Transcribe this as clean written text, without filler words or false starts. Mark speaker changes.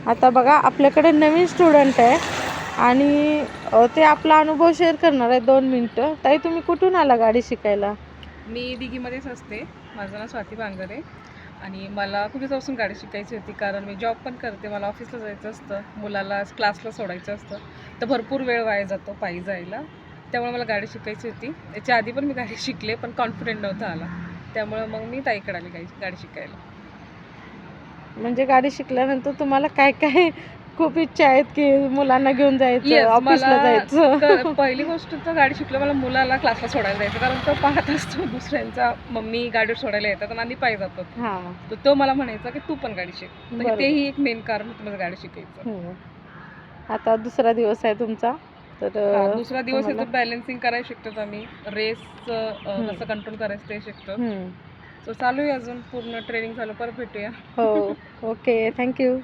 Speaker 1: आता बघा आपल्याकडे नवीन स्टुडंट आहे आणि ते आपला अनुभव शेअर करणार आहे 2 मिनिटं. ताई तुम्ही कुठून आला गाडी शिकायला?
Speaker 2: मी दिघीमध्येच असते. माझं नाव स्वाती बांगरे आणि मला खूप दिवसापासून गाडी शिकायची होती, कारण मी जॉब पण करते. मला ऑफिसला जायचं असतं, मुलाला क्लासला सोडायचं असतं, तर भरपूर वेळ वाया जातो पायी जायला. त्यामुळे मला गाडी शिकायची होती. याच्या आधी पण मी गाडी शिकले, पण कॉन्फिडंट नव्हता आला. त्यामुळे मग मी ताईकडे आली गाडी शिकायला.
Speaker 1: म्हणजे गाडी शिकल्यानंतर तुम्हाला काय काय खूप इच्छा आहेत की मुलांना घेऊन जायचं, ऑफिसला जायचं?
Speaker 2: पहिली गोष्ट तर गाडी शिकलं, मला मुलाला क्लासला सोडायला जायचं, कारण तो पाहत असतो दुसऱ्यांचा मम्मी गाडीवर सोडायला येतात आणि आम्ही पायी जातो.
Speaker 1: हां,
Speaker 2: तर तो मला म्हणायचा की तू पण गाडी शिक. तर
Speaker 1: बरोबर.
Speaker 2: तेही एक मेन कारण होतं माझं गाडी शिकायचं.
Speaker 1: आता दुसरा दिवस आहे तुमचा, तर
Speaker 2: दुसरा दिवस
Speaker 1: तुम्हाला
Speaker 2: येतो, बॅलन्सिंग करायला शिकतो आम्ही. रेस कसं कंट्रोल करायचं ते शिकतो.
Speaker 1: हं.
Speaker 2: सो चालू आहे अजून पूर्ण ट्रेनिंग झालं, परत भेटूया.
Speaker 1: हो, ओके. Thank you.